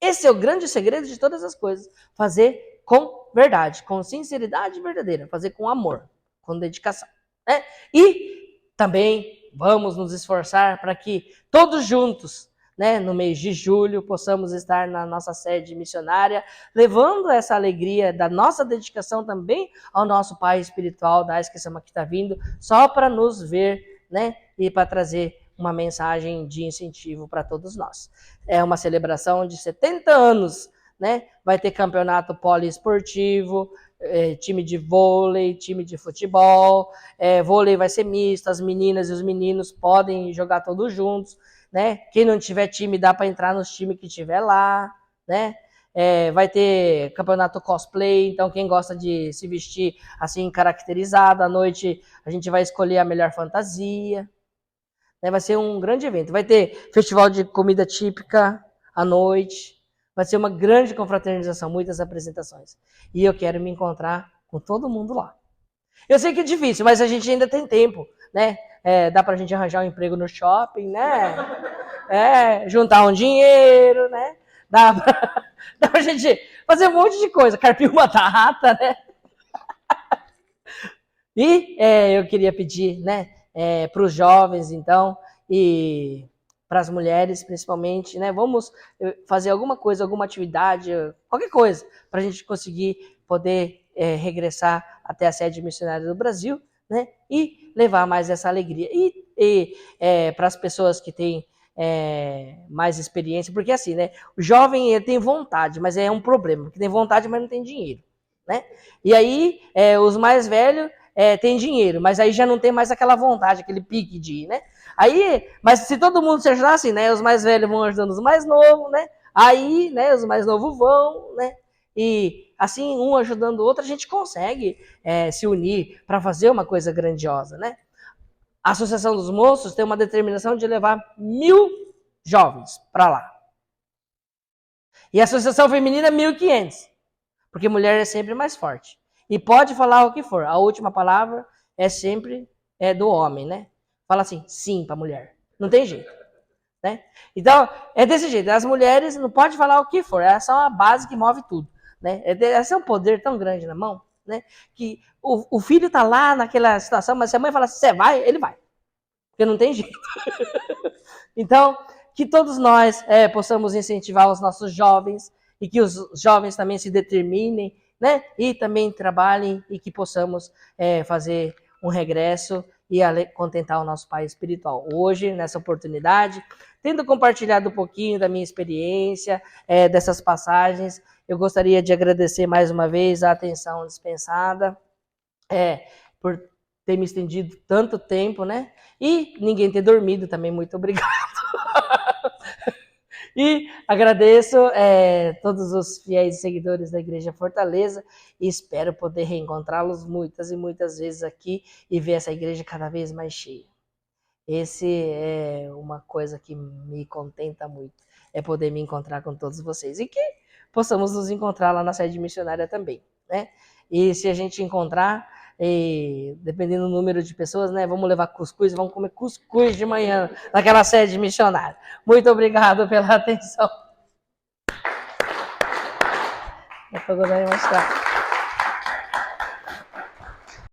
Esse é o grande segredo de todas as coisas. Fazer com verdade, com sinceridade verdadeira, fazer com amor, com dedicação. Né? E também vamos nos esforçar para que todos juntos, né, no mês de julho, possamos estar na nossa sede missionária, levando essa alegria da nossa dedicação também ao nosso Pai espiritual, da Esquecama que está vindo, só para nos ver, né, e para trazer uma mensagem de incentivo para todos nós. É uma celebração de 70 anos, né? Vai ter campeonato poliesportivo, time de vôlei, time de futebol, vôlei vai ser misto, as meninas e os meninos podem jogar todos juntos, né? Quem não tiver time dá para entrar nos times que tiver lá, né? Vai ter campeonato cosplay, então quem gosta de se vestir assim caracterizado, à noite a gente vai escolher a melhor fantasia, né? Vai ser um grande evento, vai ter festival de comida típica à noite, vai ser uma grande confraternização, muitas apresentações. E eu quero me encontrar com todo mundo lá. Eu sei que é difícil, mas a gente ainda tem tempo, né? Dá pra gente arranjar um emprego no shopping, né? Juntar um dinheiro, né? Dá pra gente fazer um monte de coisa, carpir uma batata, né? E eu queria pedir, né? Para os jovens, então, e para as mulheres, principalmente, né? Vamos fazer alguma coisa, alguma atividade, qualquer coisa, para a gente conseguir poder regressar até a sede missionária do Brasil, né? E levar mais essa alegria. E para as pessoas que têm mais experiência, porque assim, né? O jovem ele tem vontade, mas é um problema, porque tem vontade, mas não tem dinheiro, né? E aí, os mais velhos tem dinheiro, mas aí já não tem mais aquela vontade, aquele pique de ir, né? Aí, mas se todo mundo se ajudar assim, né? Os mais velhos vão ajudando os mais novos, né? Aí, né? Os mais novos vão, né? E assim, um ajudando o outro, a gente consegue se unir para fazer uma coisa grandiosa, né? A Associação dos Moços tem uma determinação de levar 1000 jovens para lá. E a Associação Feminina 1500, porque mulher é sempre mais forte. E pode falar o que for, a última palavra é sempre do homem, né? Fala assim, sim para a mulher. Não tem jeito, né? Então, é desse jeito. As mulheres não podem falar o que for, é só a base que move tudo, né? Esse é um poder tão grande na mão, né? Que o filho tá lá naquela situação, mas se a mãe fala, você vai, ele vai. Porque não tem jeito. Então, que todos nós possamos incentivar os nossos jovens e que os jovens também se determinem, né? E também trabalhem e que possamos fazer um regresso e contentar o nosso pai espiritual. Hoje, nessa oportunidade, tendo compartilhado um pouquinho da minha experiência, dessas passagens, eu gostaria de agradecer mais uma vez a atenção dispensada, por ter me estendido tanto tempo, né? E ninguém ter dormido também, muito obrigado. E agradeço todos os fiéis seguidores da Igreja Fortaleza e espero poder reencontrá-los muitas e muitas vezes aqui e ver essa igreja cada vez mais cheia. Esse é uma coisa que me contenta muito, é poder me encontrar com todos vocês e que possamos nos encontrar lá na sede missionária também, né? E se a gente encontrar, dependendo do número de pessoas, né, vamos levar cuscuz, vamos comer cuscuz de manhã naquela sede missionária. Muito obrigado pela atenção.